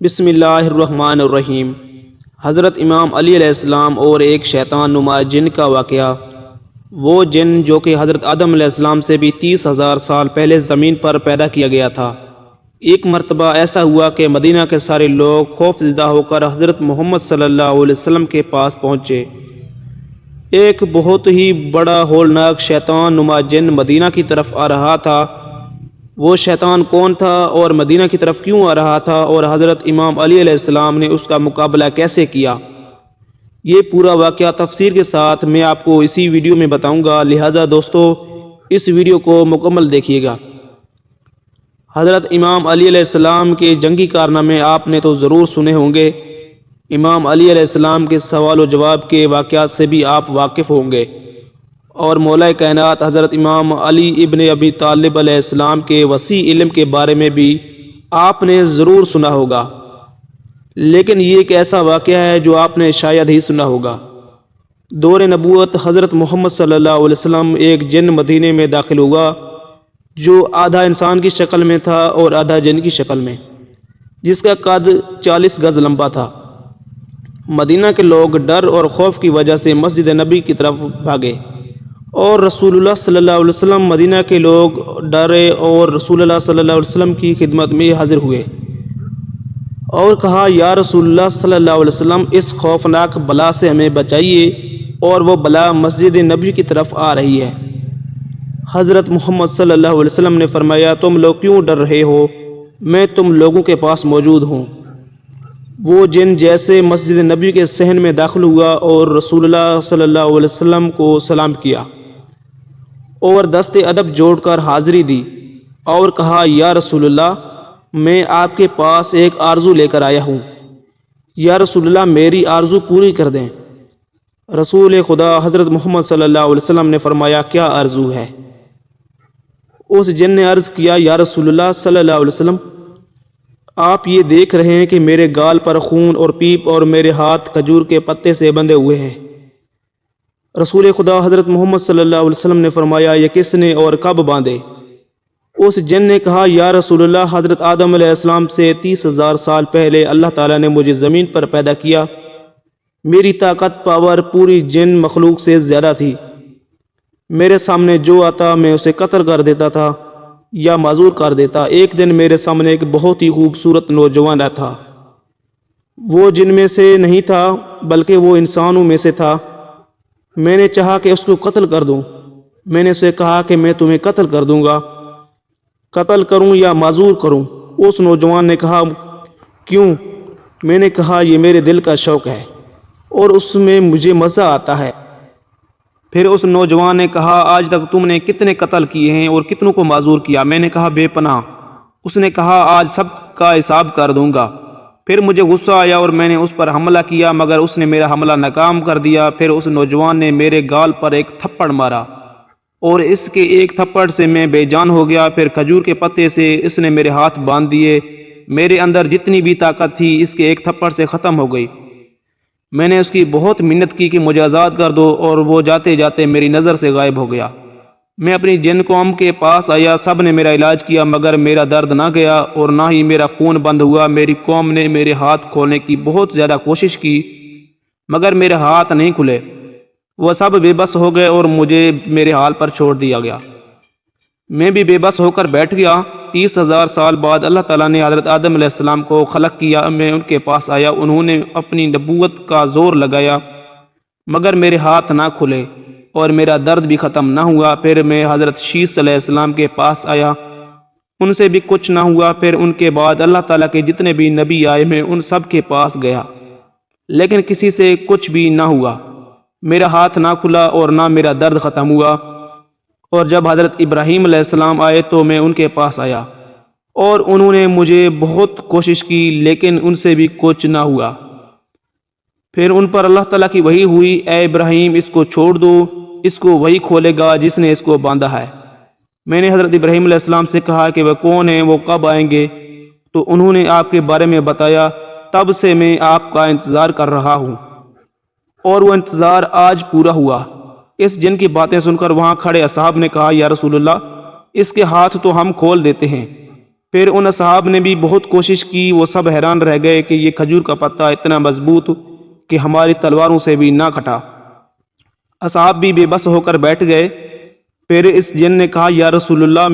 بسم اللہ الرحمن الرحیم۔ حضرت امام علی علیہ السلام اور ایک شیطان نما جن کا واقعہ۔ وہ جن جو کہ حضرت آدم علیہ السلام سے بھی 30,000 سال پہلے زمین پر پیدا کیا گیا تھا۔ ایک مرتبہ ایسا ہوا کہ مدینہ کے سارے لوگ خوف زدہ ہو کر حضرت محمد صلی اللہ علیہ وسلم کے پاس پہنچے۔ ایک بہت ہی بڑا ہولناک شیطان نما جن مدینہ کی طرف آ رہا تھا۔ وہ شیطان کون تھا اور مدینہ کی طرف کیوں آ رہا تھا اور حضرت امام علی علیہ السلام نے اس کا مقابلہ کیسے کیا، یہ پورا واقعہ تفصیل کے ساتھ میں آپ کو اسی ویڈیو میں بتاؤں گا، لہٰذا دوستو اس ویڈیو کو مکمل دیکھیے گا۔ حضرت امام علی علیہ السلام کے جنگی کارنامے آپ نے تو ضرور سنے ہوں گے۔ امام علی علیہ السلام کے سوال و جواب کے واقعات سے بھی آپ واقف ہوں گے، اور مولا کائنات حضرت امام علی ابن ابی طالب علیہ السلام کے وسیع علم کے بارے میں بھی آپ نے ضرور سنا ہوگا، لیکن یہ ایک ایسا واقعہ ہے جو آپ نے شاید ہی سنا ہوگا۔ دور نبوت حضرت محمد صلی اللہ علیہ وسلم ایک جن مدینے میں داخل ہوا جو آدھا انسان کی شکل میں تھا اور آدھا جن کی شکل میں، جس کا قد 40 گز لمبا تھا۔ مدینہ کے لوگ ڈر اور خوف کی وجہ سے مسجد نبی کی طرف بھاگے، اور رسول اللہ صلی اللہ علیہ وسلم مدینہ کے لوگ ڈرے اور رسول اللہ صلی اللہ علیہ وسلم کی خدمت میں حاضر ہوئے اور کہا، یا رسول اللہ صلی اللہ علیہ وسلم، اس خوفناک بلا سے ہمیں بچائیے، اور وہ بلا مسجد نبی کی طرف آ رہی ہے۔ حضرت محمد صلی اللہ علیہ وسلم نے فرمایا، تم لوگ کیوں ڈر رہے ہو؟ میں تم لوگوں کے پاس موجود ہوں۔ وہ جن جیسے مسجد نبی کے صحن میں داخل ہوا اور رسول اللہ صلی اللہ علیہ وسلم کو سلام کیا اور دست ادب جوڑ کر حاضری دی اور کہا، یا رسول اللہ، میں آپ کے پاس ایک آرزو لے کر آیا ہوں، یا رسول اللہ میری آرزو پوری کر دیں۔ رسول خدا حضرت محمد صلی اللہ علیہ وسلم نے فرمایا، کیا آرزو ہے؟ اس جن نے عرض کیا، یا رسول اللہ صلی اللہ علیہ وسلم، آپ یہ دیکھ رہے ہیں کہ میرے گال پر خون اور پیپ اور میرے ہاتھ کھجور کے پتے سے بندھے ہوئے ہیں۔ رسول خدا حضرت محمد صلی اللہ علیہ وسلم نے فرمایا، یہ کس نے اور کب باندھے؟ اس جن نے کہا، یا رسول اللہ، حضرت آدم علیہ السلام سے 30,000 سال پہلے اللہ تعالیٰ نے مجھے زمین پر پیدا کیا۔ میری طاقت پاور پوری جن مخلوق سے زیادہ تھی۔ میرے سامنے جو آتا میں اسے قتل کر دیتا تھا یا معذور کر دیتا۔ ایک دن میرے سامنے ایک بہت ہی خوبصورت نوجوان تھا۔ وہ جن میں سے نہیں تھا بلکہ وہ انسانوں میں سے تھا۔ میں نے چاہا کہ اس کو قتل کر دوں۔ میں نے اسے کہا کہ میں تمہیں قتل کر دوں گا، قتل کروں یا معذور کروں؟ اس نوجوان نے کہا، کیوں؟ میں نے کہا، یہ میرے دل کا شوق ہے اور اس میں مجھے مزہ آتا ہے۔ پھر اس نوجوان نے کہا، آج تک تم نے کتنے قتل کیے ہیں اور کتنوں کو معذور کیا؟ میں نے کہا، بے پناہ۔ اس نے کہا، آج سب کا حساب کر دوں گا۔ پھر مجھے غصہ آیا اور میں نے اس پر حملہ کیا، مگر اس نے میرا حملہ ناکام کر دیا۔ پھر اس نوجوان نے میرے گال پر ایک تھپڑ مارا اور اس کے ایک تھپڑ سے میں بے جان ہو گیا۔ پھر کھجور کے پتے سے اس نے میرے ہاتھ باندھ دیے۔ میرے اندر جتنی بھی طاقت تھی اس کے ایک تھپڑ سے ختم ہو گئی۔ میں نے اس کی بہت منت کی کہ مجھے آزاد کر دو، اور وہ جاتے جاتے میری نظر سے غائب ہو گیا۔ میں اپنی جن قوم کے پاس آیا، سب نے میرا علاج کیا، مگر میرا درد نہ گیا اور نہ ہی میرا خون بند ہوا۔ میری قوم نے میرے ہاتھ کھولنے کی بہت زیادہ کوشش کی، مگر میرے ہاتھ نہیں کھلے۔ وہ سب بے بس ہو گئے اور مجھے میرے حال پر چھوڑ دیا گیا۔ میں بھی بے بس ہو کر بیٹھ گیا۔ 30,000 سال بعد اللہ تعالیٰ نے حضرت آدم علیہ السلام کو خلق کیا۔ میں ان کے پاس آیا، انہوں نے اپنی نبوت کا زور لگایا، مگر میرے ہاتھ نہ کھلے اور میرا درد بھی ختم نہ ہوا۔ پھر میں حضرت شیس علیہ السلام کے پاس آیا، ان سے بھی کچھ نہ ہوا۔ پھر ان کے بعد اللہ تعالیٰ کے جتنے بھی نبی آئے، میں ان سب کے پاس گیا، لیکن کسی سے کچھ بھی نہ ہوا۔ میرا ہاتھ نہ کھلا اور نہ میرا درد ختم ہوا۔ اور جب حضرت ابراہیم علیہ السلام آئے تو میں ان کے پاس آیا، اور انہوں نے مجھے بہت کوشش کی، لیکن ان سے بھی کچھ نہ ہوا۔ پھر ان پر اللہ تعالیٰ کی وحی ہوئی، اے ابراہیم، اس کو چھوڑ دو، اس کو وہی کھولے گا جس نے اس کو باندھا ہے۔ میں نے حضرت ابراہیم علیہ السلام سے کہا کہ وہ کون ہیں، وہ کب آئیں گے؟ تو انہوں نے آپ کے بارے میں بتایا۔ تب سے میں آپ کا انتظار کر رہا ہوں، اور وہ انتظار آج پورا ہوا۔ اس جن کی باتیں سن کر وہاں کھڑے اصحاب نے کہا، یا رسول اللہ، اس کے ہاتھ تو ہم کھول دیتے ہیں، پھر ان اصحاب نے بھی بہت کوشش کی، وہ سب حیران رہ گئے کہ یہ کھجور کا پتا اتنا مضبوط کہ ہماری تلواروں سے بھی نہ کٹا۔ اصحاب بھی بے بس ہو کر بیٹھ گئے۔ پھر اس جن نے کہا، یا رسول اللہ،